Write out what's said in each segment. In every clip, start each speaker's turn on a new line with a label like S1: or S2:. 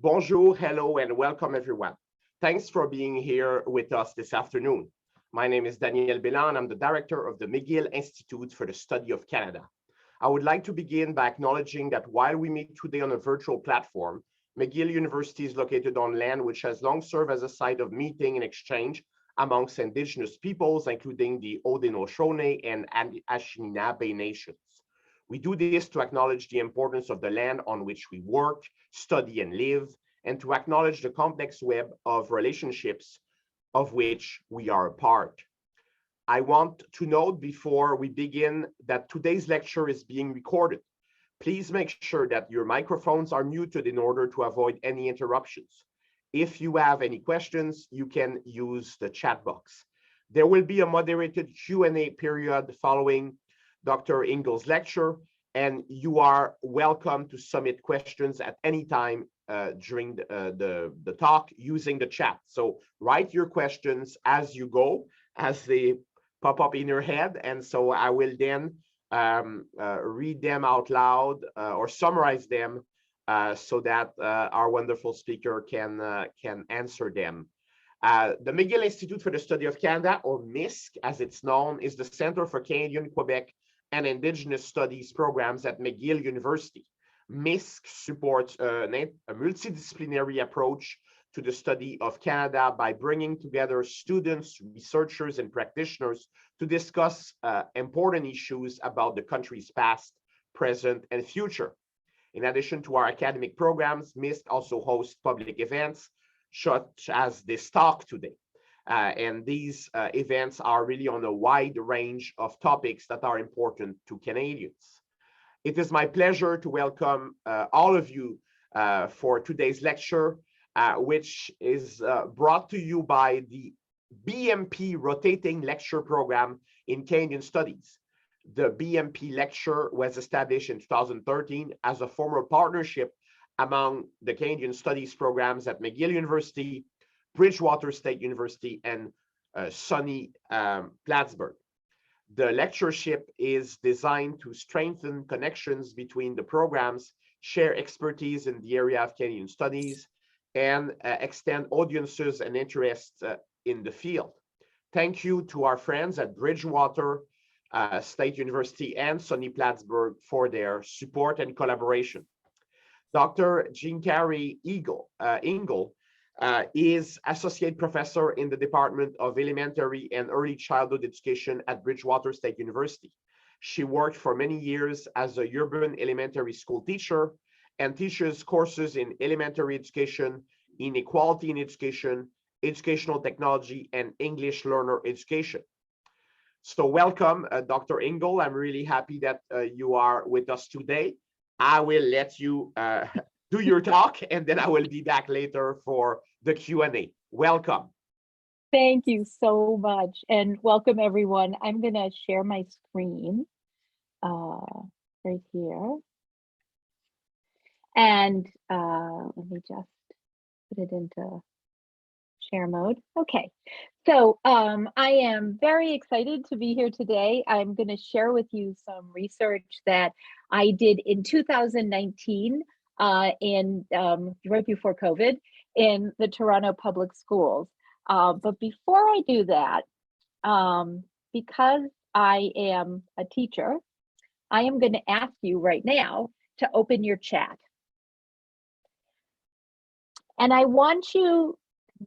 S1: Bonjour, hello, and welcome everyone. Thanks for being here with us this afternoon. My name is Daniel Bélan. I'm the director of the McGill Institute for the Study of Canada. I would like to begin by acknowledging that while we meet today on a virtual platform, McGill University is located on land which has long served as a site of meeting and exchange amongst Indigenous peoples, including the Haudenosaunee and Anishinaabe nations. We do this to acknowledge the importance of the land on which we work, study, and live, and to acknowledge the complex web of relationships of which we are a part. I want to note before we begin that today's lecture is being recorded. Please make sure that your microphones are muted in order to avoid any interruptions. If you have any questions, you can use the chat box. There will be a moderated Q&A period following Dr. Ingle's lecture, and you are welcome to submit questions at any time during the talk using the chat. So write your questions as you go, as they pop up in your head, and so I will then read them out loud or summarize them so that our wonderful speaker can answer them. The McGill Institute for the Study of Canada, or MISC as it's known, is the Center for Canadian, Quebec, and Indigenous Studies programs at McGill University. MISC supports a multidisciplinary approach to the study of Canada by bringing together students, researchers, and practitioners to discuss important issues about the country's past, present, and future. In addition to our academic programs, MISC also hosts public events such as this talk today. And these events are really on a wide range of topics that are important to Canadians. It is my pleasure to welcome all of you for today's lecture, which is brought to you by the BMP Rotating Lecture Program in Canadian Studies. The BMP lecture was established in 2013 as a formal partnership among the Canadian Studies programs at McGill University, Bridgewater State University, and SUNY Plattsburgh. The lectureship is designed to strengthen connections between the programs, share expertise in the area of Canadian studies, and extend audiences and interests in the field. Thank you to our friends at Bridgewater State University and SUNY Plattsburgh for their support and collaboration. Dr. Jeanne Carey Ingle is Associate Professor in the Department of Elementary and Early Childhood Education at Bridgewater State University. She worked for many years as a urban elementary school teacher and teaches courses in elementary education, inequality in education, educational technology, and English learner education. So welcome, Dr. Ingle. I'm really happy that you are with us today. I will let you do your talk, and then I will be back later for the Q&A. Welcome.
S2: Thank you so much, and welcome everyone. I'm going to share my screen right here, and let me just put it into share mode. Okay, so I am very excited to be here today. I'm going to share with you some research that I did in 2019 right before COVID in the Toronto Public Schools. But before I do that, because I am a teacher, I am going to ask you right now to open your chat. And I want you,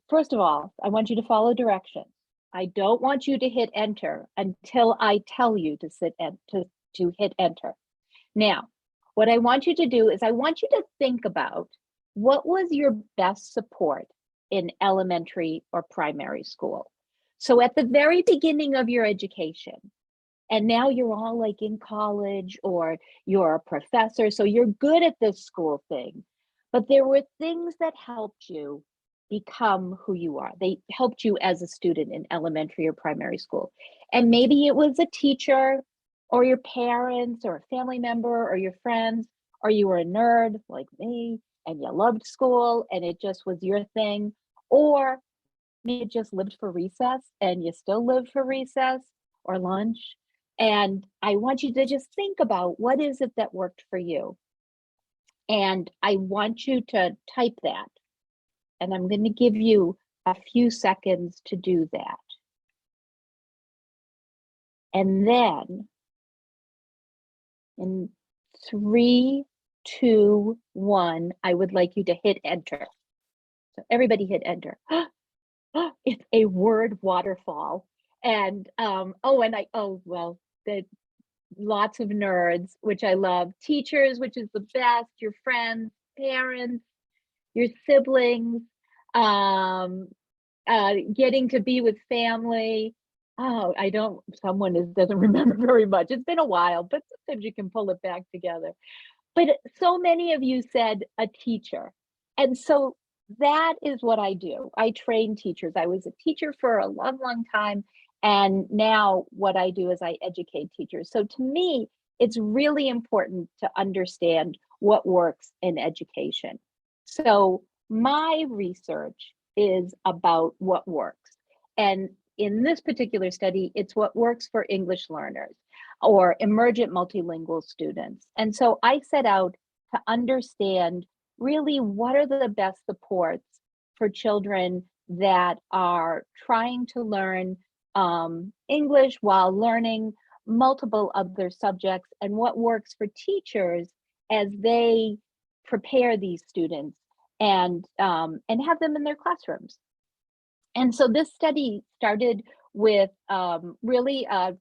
S2: first of all, I want you to follow directions. I don't want you to hit enter until I tell you to hit enter. Now, what I want you to do is I want you to think about what was your best support in elementary or primary school. So at the very beginning of your education, and now you're all like in college or you're a professor, so you're good at this school thing, but there were things that helped you become who you are. They helped you as a student in elementary or primary school. And maybe it was a teacher or your parents or a family member or your friends, or you were a nerd like me and you loved school and it just was your thing, or maybe you just lived for recess and you still live for recess or lunch. And I want you to just think about what is it that worked for you. And I want you to type that. And I'm going to give you a few seconds to do that. And then in 3, 2, 1, I would like you to hit enter. So everybody hit enter. It's a word waterfall. And lots of nerds, which I love. Teachers, which is the best. Your friends, parents, your siblings, getting to be with family. Oh, someone doesn't remember very much. It's been a while, but sometimes you can pull it back together. But so many of you said a teacher. And so that is what I do. I train teachers. I was a teacher for a long, long time. And now what I do is I educate teachers. So to me, it's really important to understand what works in education. So my research is about what works. And in this particular study, it's what works for English learners or emergent multilingual students. And so I set out to understand really what are the best supports for children that are trying to learn English while learning multiple other subjects, and what works for teachers as they prepare these students and have them in their classrooms. And so this study started with really a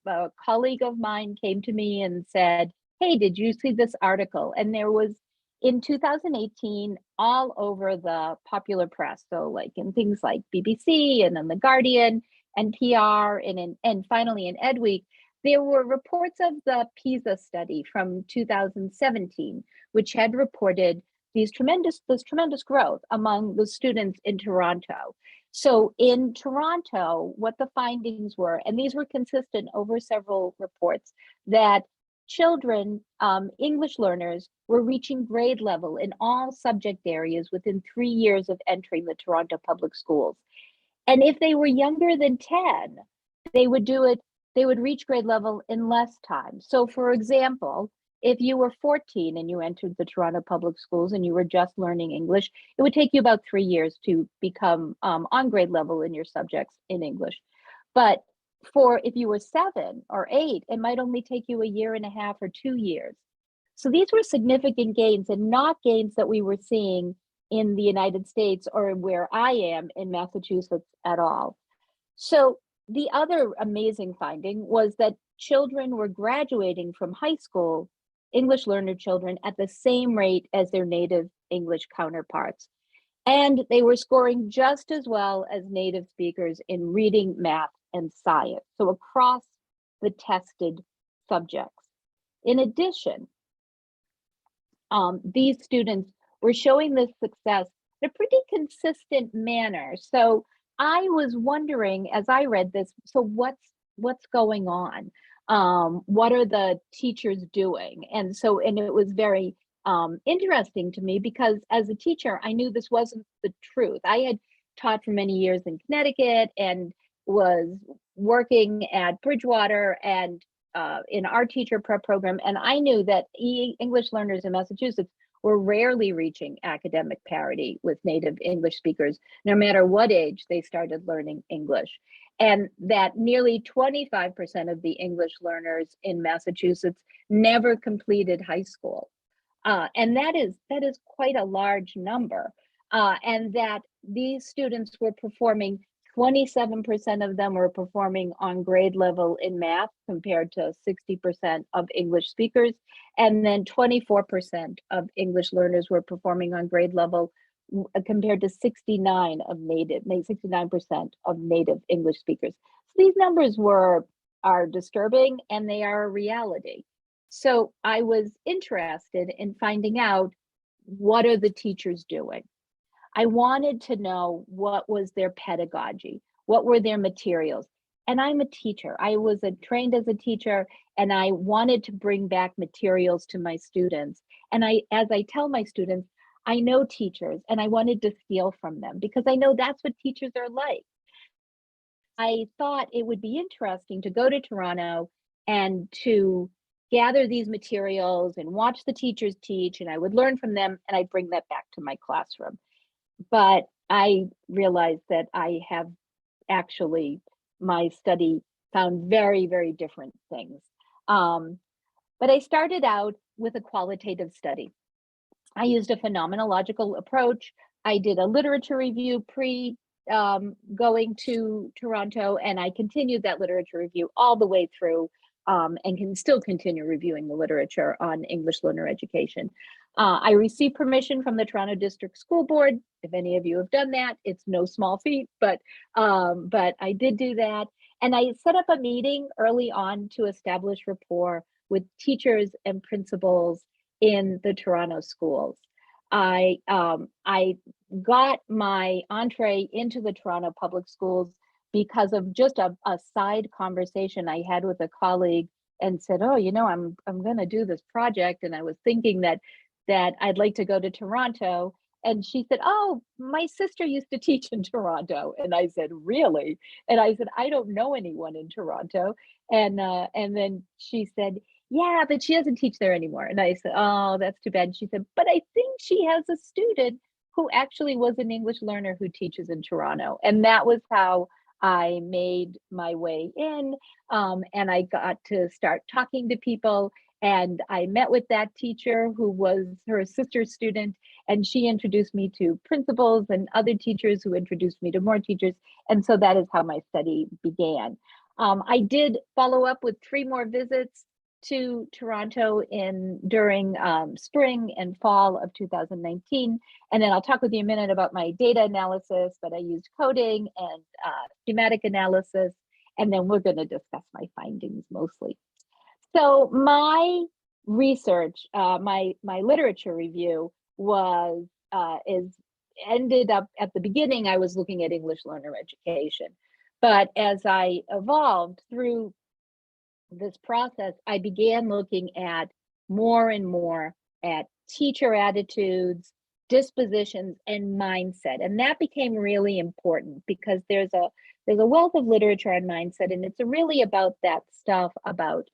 S2: colleague of mine came to me and said, hey, did you see this article? And there was in 2018 all over the popular press. So like in things like BBC and in The Guardian, NPR, and finally in EdWeek, there were reports of the PISA study from 2017, which had reported this tremendous growth among the students in Toronto. So in Toronto, what the findings were, and these were consistent over several reports, that children, English learners, were reaching grade level in all subject areas within 3 years of entering the Toronto public schools. And if they were younger than 10, they would reach grade level in less time. So for example, if you were 14 and you entered the Toronto public schools and you were just learning English, it would take you about 3 years to become on grade level in your subjects in English. But if you were 7 or 8, it might only take you 1.5 years or 2 years. So these were significant gains, and not gains that we were seeing in the United States or where I am in Massachusetts at all. So the other amazing finding was that children were graduating from high school, English learner children, at the same rate as their native English counterparts. And they were scoring just as well as native speakers in reading, math, and science. So across the tested subjects. In addition, these students were showing this success in a pretty consistent manner. So I was wondering as I read this, so what's going on? What are the teachers doing? And it was very interesting to me, because as a teacher, I knew this wasn't the truth. I had taught for many years in Connecticut and was working at Bridgewater and in our teacher prep program. And I knew that English learners in Massachusetts were rarely reaching academic parity with native English speakers, no matter what age they started learning English. And that nearly 25% of the English learners in Massachusetts never completed high school. And that is quite a large number. And that these students were performing, 27% of them were performing on grade level in math compared to 60% of English speakers. And then 24% of English learners were performing on grade level compared to 69% of native English speakers. So these numbers are disturbing, and they are a reality. So I was interested in finding out, what are the teachers doing? I wanted to know what was their pedagogy, what were their materials. And I'm a teacher. I was trained as a teacher, and I wanted to bring back materials to my students. And as I tell my students, I know teachers, and I wanted to steal from them because I know that's what teachers are like. I thought it would be interesting to go to Toronto and to gather these materials and watch the teachers teach, and I would learn from them, and I'd bring that back to my classroom. But I realized that I have actually, my study found very, very different things. But I started out with a qualitative study. I used a phenomenological approach. I did a literature review pre going to Toronto, and I continued that literature review all the way through, and can still continue reviewing the literature on English learner education. I received permission from the Toronto District School Board. If any of you have done that, it's no small feat, but I did do that. And I set up a meeting early on to establish rapport with teachers and principals in the Toronto schools. I got my entree into the Toronto public schools because of just a side conversation I had with a colleague, and said, oh, you know, I'm going to do this project, and I was thinking that I'd like to go to Toronto. And she said, oh, my sister used to teach in Toronto. And I said, really? And I said, I don't know anyone in Toronto. And then she said, yeah, but she doesn't teach there anymore. And I said, oh, that's too bad. And she said, but I think she has a student who actually was an English learner who teaches in Toronto. And that was how I made my way in, and I got to start talking to people. And I met with that teacher who was her sister's student, and she introduced me to principals and other teachers who introduced me to more teachers. And so that is how my study began. I did follow up with 3 more visits to Toronto during spring and fall of 2019. And then I'll talk with you a minute about my data analysis, but I used coding and schematic analysis, and then we're going to discuss my findings mostly. So my research, my literature review ended up at the beginning, I was looking at English learner education. But as I evolved through this process, I began looking at more and more at teacher attitudes, dispositions, and mindset. And that became really important because there's a wealth of literature on mindset, and it's really about that stuff about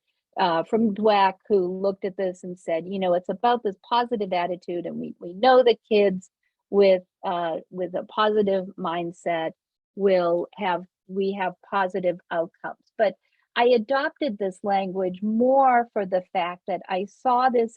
S2: from Dweck, who looked at this and said, you know, it's about this positive attitude, and we know that kids with a positive mindset we have positive outcomes. But I adopted this language more for the fact that I saw this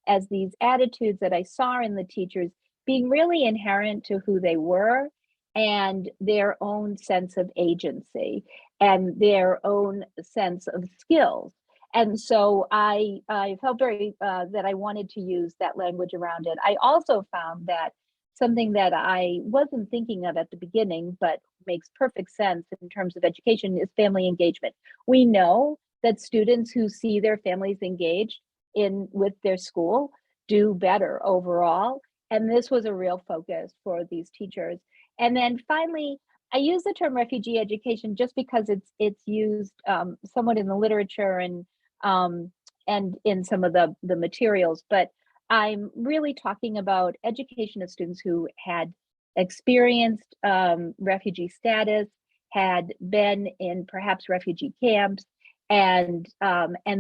S2: as these attitudes that I saw in the teachers being really inherent to who they were and their own sense of agency and their own sense of skills. And so I felt very that I wanted to use that language around it. I also found that something that I wasn't thinking of at the beginning, but makes perfect sense in terms of education, is family engagement. We know that students who see their families engaged with their school do better overall. And this was a real focus for these teachers. And then finally, I use the term refugee education just because it's used somewhat in the literature and in some of the materials, but I'm really talking about education of students who had experienced refugee status, had been in perhaps refugee camps, and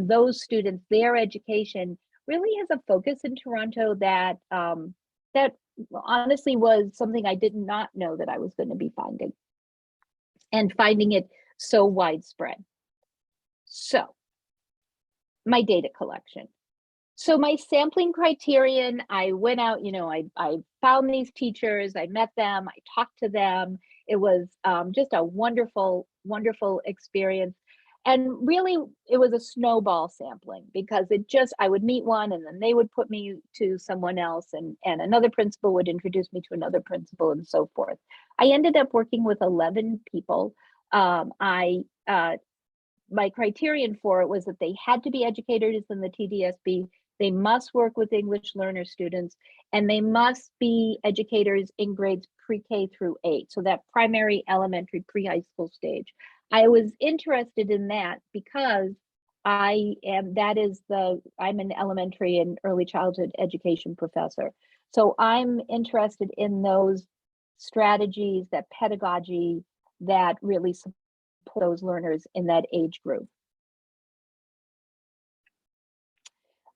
S2: those students, their education really has a focus in Toronto that honestly was something I did not know that I was going to be finding it so widespread. So my data collection. So my sampling criterion, I went out, you know, I found these teachers, I met them, I talked to them. It was just a wonderful, wonderful experience. And really, it was a snowball sampling because I would meet one and then they would put me to someone else, and another principal would introduce me to another principal and so forth. I ended up working with 11 people. My criterion for it was that they had to be educators in the TDSB. They must work with English learner students, and they must be educators in grades pre-K through 8. So that primary, elementary, pre-high school stage. I was interested in that because I'm an elementary and early childhood education professor. So I'm interested in those strategies, that pedagogy that really support those learners in that age group.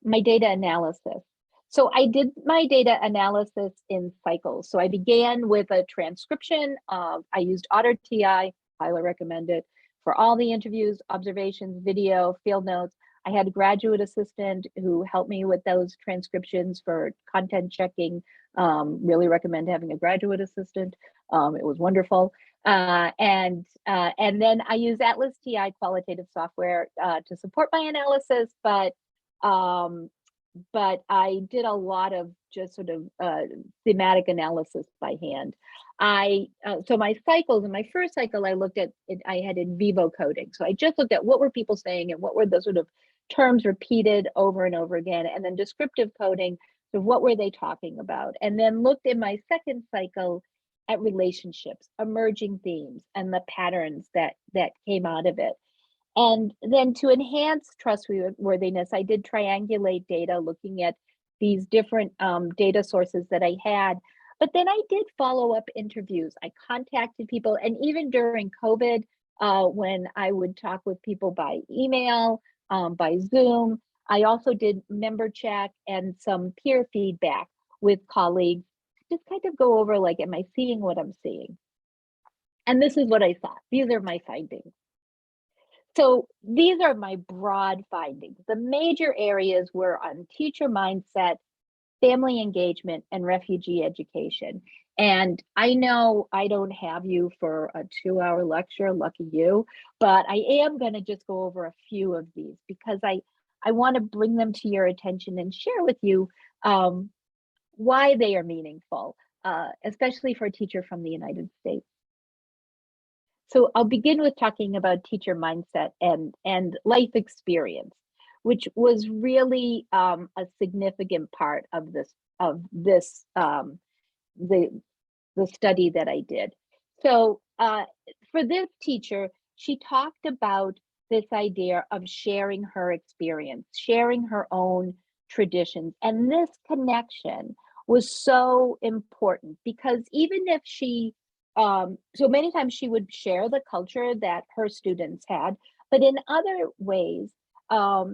S2: my data analysis. So I did my data analysis in cycles. So I began with a transcription of, I used OtterTI, highly recommend it, for all the interviews, observations, video, field notes. I had a graduate assistant who helped me with those transcriptions for content checking. Really recommend having a graduate assistant. It was wonderful. And then I use Atlas TI qualitative software to support my analysis, but I did a lot of just sort of thematic analysis by hand. So my cycles, in my first cycle, I looked at it, I had in vivo coding. So I just looked at what were people saying and what were the sort of terms repeated over and over again, and then descriptive coding. So what were they talking about? And then looked in my second cycle at relationships, emerging themes, and the patterns that came out of it. And then to enhance trustworthiness, I did triangulate data, looking at these different data sources that I had. But then I did follow-up interviews. I contacted people, and even during COVID, when I would talk with people by email, by Zoom, I also did member check and some peer feedback with colleagues, just kind of go over, like, am I seeing what I'm seeing? And this is what I saw. These are my findings. So these are my broad findings. The major areas were on teacher mindset, family engagement, and refugee education. And I know I don't have you for a 2-hour lecture, lucky you, but I am going to just go over a few of these because I want to bring them to your attention and share with you why they are meaningful, especially for a teacher from the United States. So I'll begin with talking about teacher mindset and life experience, which was really a significant part of the study that I did. So for this teacher, she talked about this idea of sharing her experience, sharing her own traditions, and this connection was so important because even if she so many times she would share the culture that her students had, but in other ways,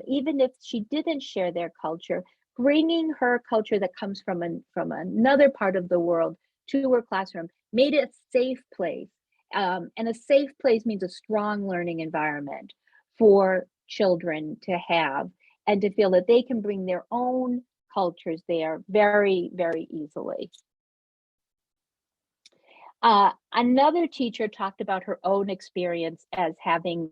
S2: even if she didn't share their culture, bringing her culture that comes from another part of the world to her classroom made it a safe place. And a safe place means a strong learning environment for children to have and to feel that they can bring their own cultures there very, very easily. Another teacher talked about her own experience as having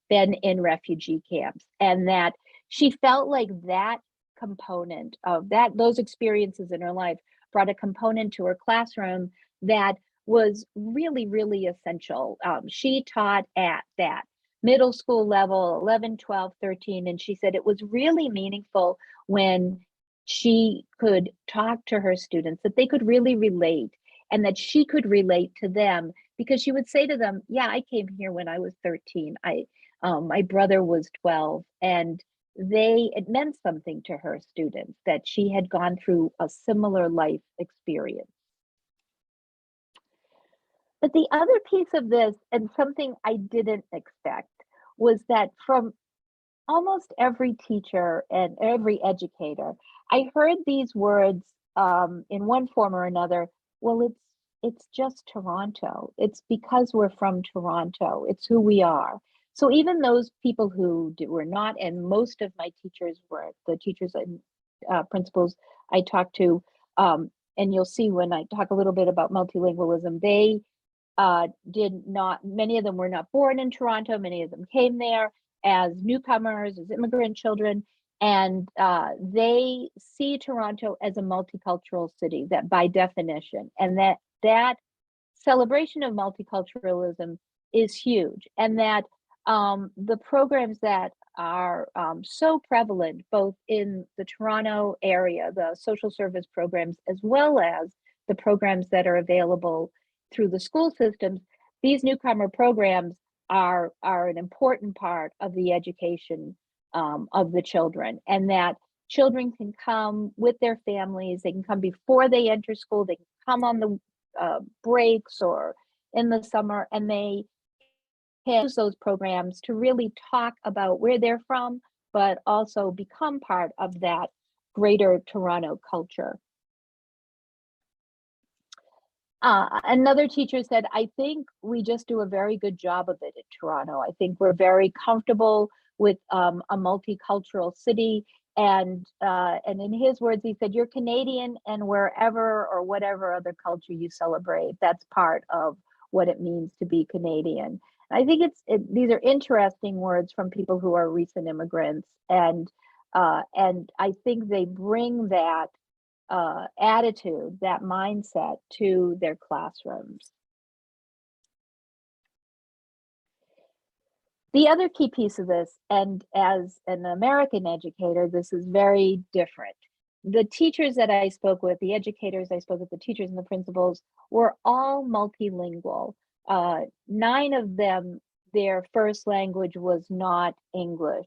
S2: been in refugee camps, and that she felt like that component of those experiences in her life brought a component to her classroom that was really, really essential. She taught at that middle school level, 11, 12, 13, and she said it was really meaningful when she could talk to her students, that they could really relate, and that she could relate to them, because she would say to them, yeah, I came here when I was 13. My brother was 12, and it meant something to her students that she had gone through a similar life experience. But the other piece of this, and something I didn't expect, was that from almost every teacher and every educator, I heard these words in one form or another. Well, it's just Toronto. It's because we're from Toronto. It's who we are. So even those people who were not, and most of my teachers were, the teachers and principals I talked to, and you'll see when I talk a little bit about multilingualism, they did not, many of them were not born in Toronto. Many of them came there as newcomers, as immigrant children, and they see Toronto as a multicultural city, that by definition, and that celebration of multiculturalism is huge, and that the programs that are so prevalent both in the Toronto area, the social service programs, as well as the programs that are available through the school systems, these newcomer programs are an important part of the education of the children, and that children can come with their families. They can come before they enter school. They can come on the breaks or in the summer, and they can use those programs to really talk about where they're from, but also become part of that greater Toronto culture. Another teacher said, I think we just do a very good job of it in Toronto. I think we're very comfortable with a multicultural city. And in his words, he said, you're Canadian, and wherever or whatever other culture you celebrate, that's part of what it means to be Canadian. I think these are interesting words from people who are recent immigrants, and I think they bring that attitude, that mindset to their classrooms. The other key piece of this, and as an American educator, this is very different. The teachers that I spoke with, the educators I spoke with, the teachers and the principals, were all multilingual. 9 of them, their first language was not English,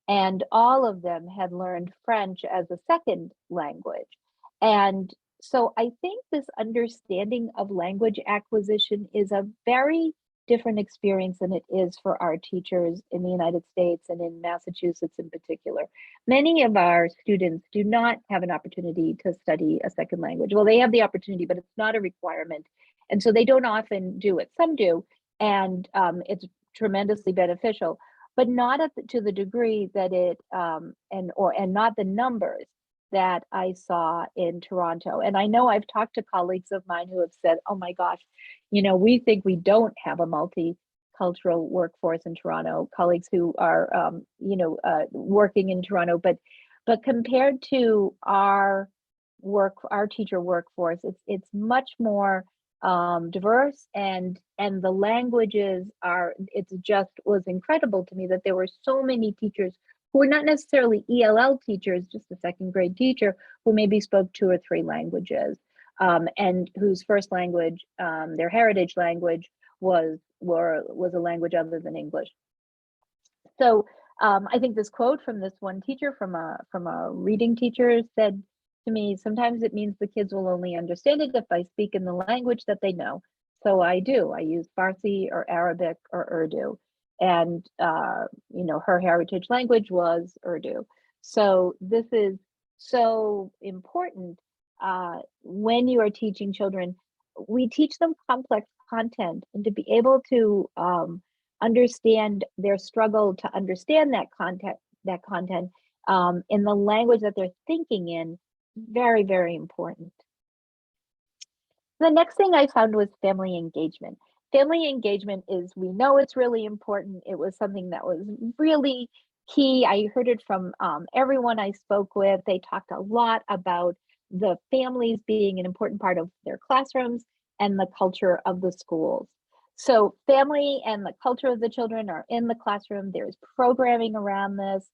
S2: and all of them had learned French as a second language. And so I think this understanding of language acquisition is a very different experience than it is for our teachers in the United States and in Massachusetts in particular. Many of our students do not have an opportunity to study a second language. Well, they have the opportunity, but it's not a requirement. And so they don't often do it. Some do, and it's tremendously beneficial, but not to the degree that it, and not the numbers that I saw in Toronto. And I know I've talked to colleagues of mine who have said, oh my gosh, we think we don't have a multicultural workforce in Toronto, colleagues who are, working in Toronto, but compared to our teacher workforce, it's much more diverse, and the languages was incredible to me that there were so many teachers who were not necessarily ELL teachers, just a second grade teacher, who maybe spoke 2 or 3 languages, and whose first language, their heritage language, was a language other than English. So I think this quote from this one teacher, from a reading teacher, said to me, sometimes it means the kids will only understand it if I speak in the language that they know. So I do. I use Farsi or Arabic or Urdu. And, her heritage language was Urdu. So this is so important when you are teaching children. We teach them complex content, and to be able to understand their struggle to understand that content in the language that they're thinking in, very, very important. The next thing I found was family engagement. Family engagement is, we know it's really important. It was something that was really key. I heard it from everyone I spoke with. They talked a lot about the families being an important part of their classrooms and the culture of the schools. So family and the culture of the children are in the classroom. There's programming around this.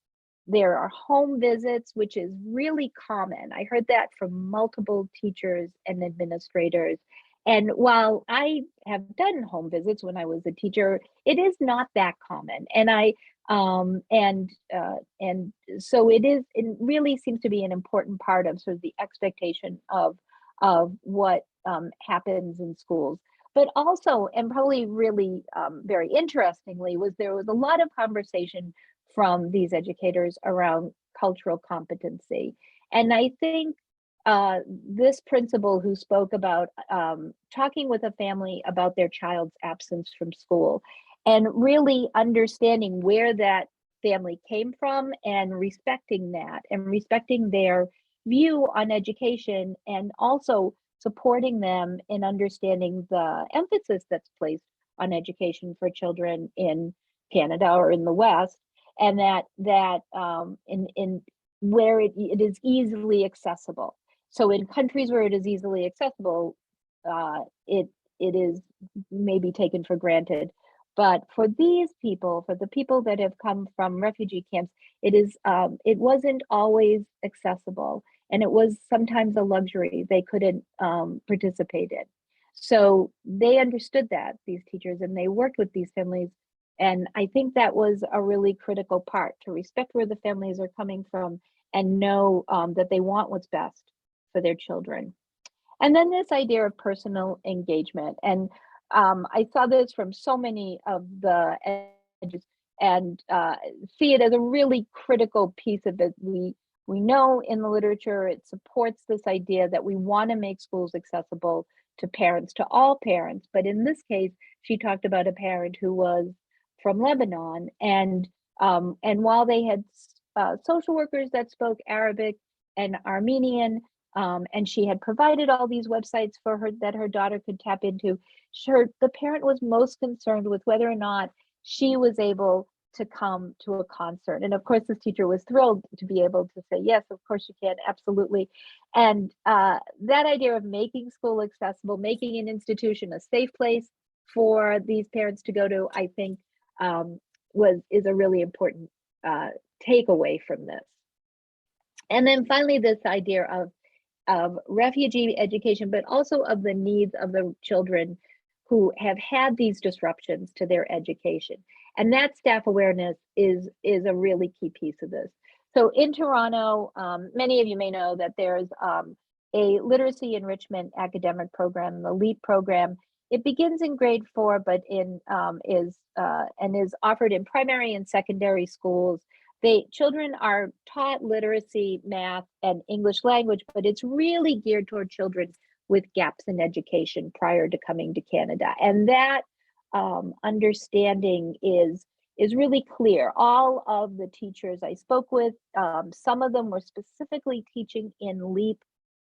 S2: There are home visits, which is really common. I heard that from multiple teachers and administrators. And while I have done home visits when I was a teacher, it is not that common. And so it really seems to be an important part of sort of the expectation of what happens in schools. But also, and probably really very interestingly, there was a lot of conversation from these educators around cultural competency. And I think this principal who spoke about talking with a family about their child's absence from school and really understanding where that family came from and respecting that and respecting their view on education, and also supporting them in understanding the emphasis that's placed on education for children in Canada or in the West, and that in where it is easily accessible. So in countries where it is easily accessible, it is maybe taken for granted. But for these people, for the people that have come from refugee camps, it wasn't always accessible, and it was sometimes a luxury they couldn't participate in. So they understood that, these teachers, and they worked with these families. And I think that was a really critical part, to respect where the families are coming from and know that they want what's best for their children. And then this idea of personal engagement. And I saw this from so many of the edges. and see it as a really critical piece of it. We know in the literature it supports this idea that we want to make schools accessible to parents, to all parents. But in this case, she talked about a parent who was from Lebanon, and while they had social workers that spoke Arabic and Armenian, and she had provided all these websites for her that her daughter could tap into, the parent was most concerned with whether or not she was able to come to a concert. And of course, this teacher was thrilled to be able to say, yes, of course you can, absolutely. And that idea of making school accessible, making an institution a safe place for these parents to go to, I think is a really important takeaway from this. And then finally, this idea of refugee education, but also of the needs of the children who have had these disruptions to their education. And that staff awareness is a really key piece of this. So in Toronto, many of you may know that there's a literacy enrichment academic program, the LEAP program. It begins in grade 4, but is offered in primary and secondary schools. Children are taught literacy, math, and English language, but it's really geared toward children with gaps in education prior to coming to Canada. And that understanding is really clear. All of the teachers I spoke with, some of them were specifically teaching in LEAP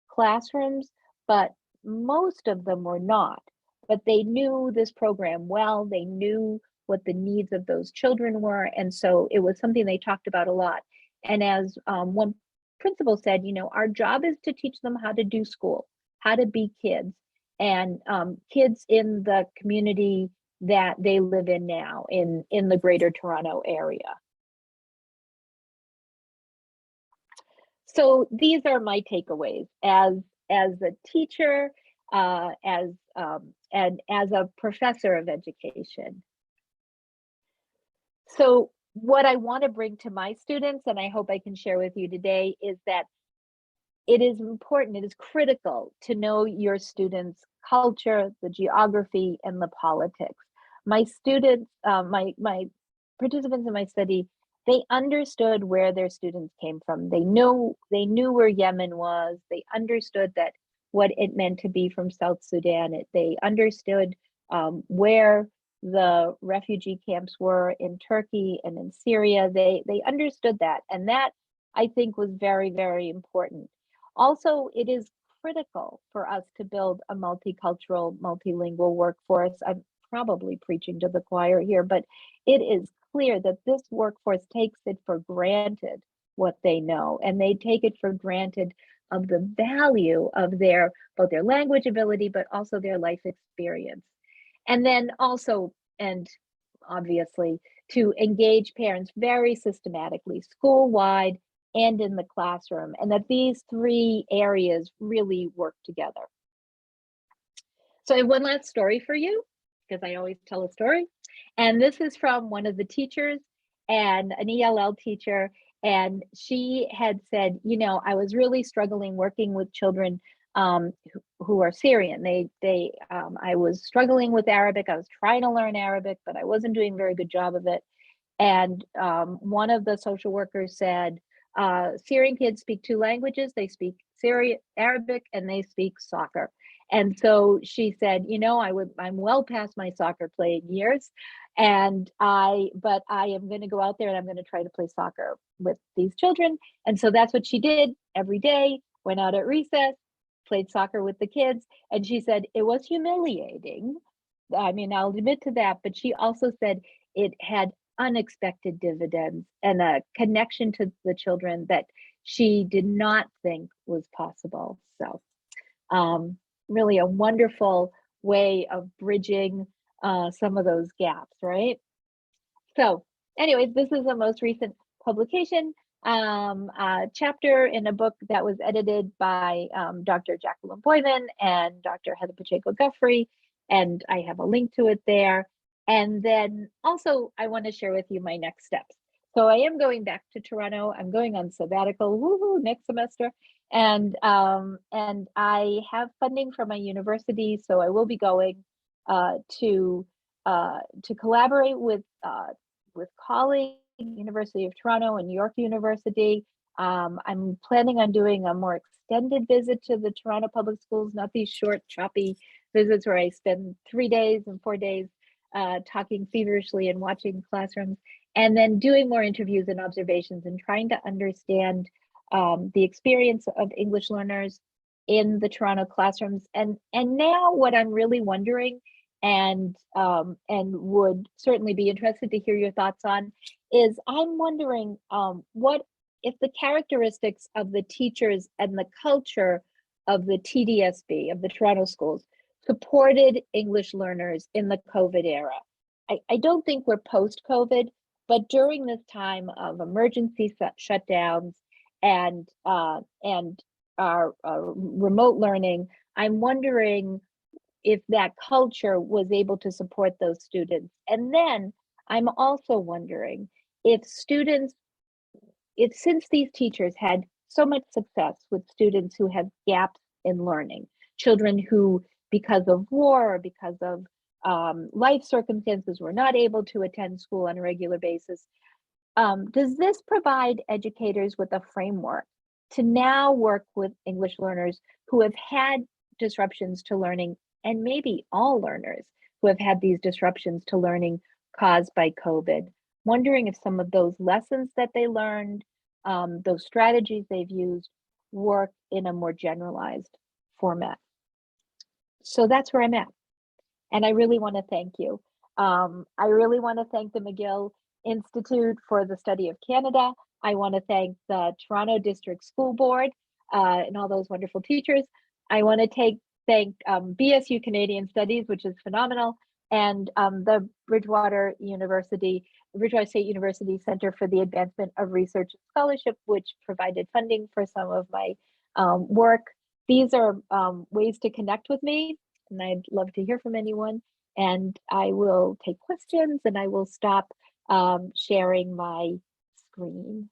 S2: classrooms, but most of them were not. But they knew this program well, they knew what the needs of those children were. And so it was something they talked about a lot. And as one principal said, our job is to teach them how to do school, how to be kids, and kids in the community that they live in now in the Greater Toronto area. So these are my takeaways as a teacher, and as a professor of education. So what I want to bring to my students, and I hope I can share with you today, is that it is important, it is critical to know your students' culture, the geography, and the politics. My students, my participants in my study, they understood where their students came from. They knew where Yemen was. They understood that what it meant to be from South Sudan. They understood where the refugee camps were in Turkey and in Syria. They understood that, and that I think was very, very important. Also, it is critical for us to build a multicultural, multilingual workforce. I'm probably preaching to the choir here, but it is clear that this workforce takes it for granted what they know, and they take it for granted of the value of both their language ability, but also their life experience. And then also, and obviously, to engage parents very systematically, school-wide and in the classroom, and that these three areas really work together. So I have one last story for you, because I always tell a story. And this is from one of the teachers, and an ELL teacher, and she had said, I was really struggling working with children who are Syrian. I was struggling with Arabic. I was trying to learn Arabic, but I wasn't doing a very good job of it. And one of the social workers said, Syrian kids speak 2 languages. They speak Arabic, and they speak soccer. And so she said, I'm well past my soccer playing years, but I am going to go out there and I'm going to try to play soccer with these children. And so that's what she did every day, went out at recess, played soccer with the kids. And she said it was humiliating. I mean, I'll admit to that, but she also said it had unexpected dividends and a connection to the children that she did not think was possible. So really a wonderful way of bridging some of those gaps, right? So anyways, this is the most recent publication, chapter in a book that was edited by Dr. Jacqueline Boyman and Dr. Heather Pacheco-Guffrey, and I have a link to it there. And then also I want to share with you my next steps. So I am going back to Toronto. I'm going on sabbatical, woohoo, next semester. And I have funding from my university, so I will be going to collaborate with with colleagues, University of Toronto and York University. I'm planning on doing a more extended visit to the Toronto Public Schools, not these short, choppy visits where I spend 3 days and 4 days talking feverishly and watching classrooms, and then doing more interviews and observations and trying to understand the experience of English learners in the Toronto classrooms. And now what I'm really wondering, and would certainly be interested to hear your thoughts on, is I'm wondering what if the characteristics of the teachers and the culture of the TDSB, of the Toronto schools, supported English learners in the COVID era. I don't think we're post-COVID, but during this time of emergency shutdowns and our remote learning, I'm wondering if that culture was able to support those students. And then I'm also wondering if students, since these teachers had so much success with students who have gaps in learning, children who, because of war or because of life circumstances, were not able to attend school on a regular basis, does this provide educators with a framework to now work with English learners who have had disruptions to learning, and maybe all learners who have had these disruptions to learning caused by COVID? Wondering if some of those lessons that they learned, those strategies they've used, work in a more generalized format. So that's where I'm at. And I really want to thank you. I really want to thank the McGill Institute for the Study of Canada. I want to thank the Toronto District School Board and all those wonderful teachers. I want to thank BSU Canadian Studies, which is phenomenal, and the Bridgewater State University Center for the Advancement of Research and Scholarship, which provided funding for some of my work. These are ways to connect with me, and I'd love to hear from anyone. And I will take questions, and I will stop sharing my screen.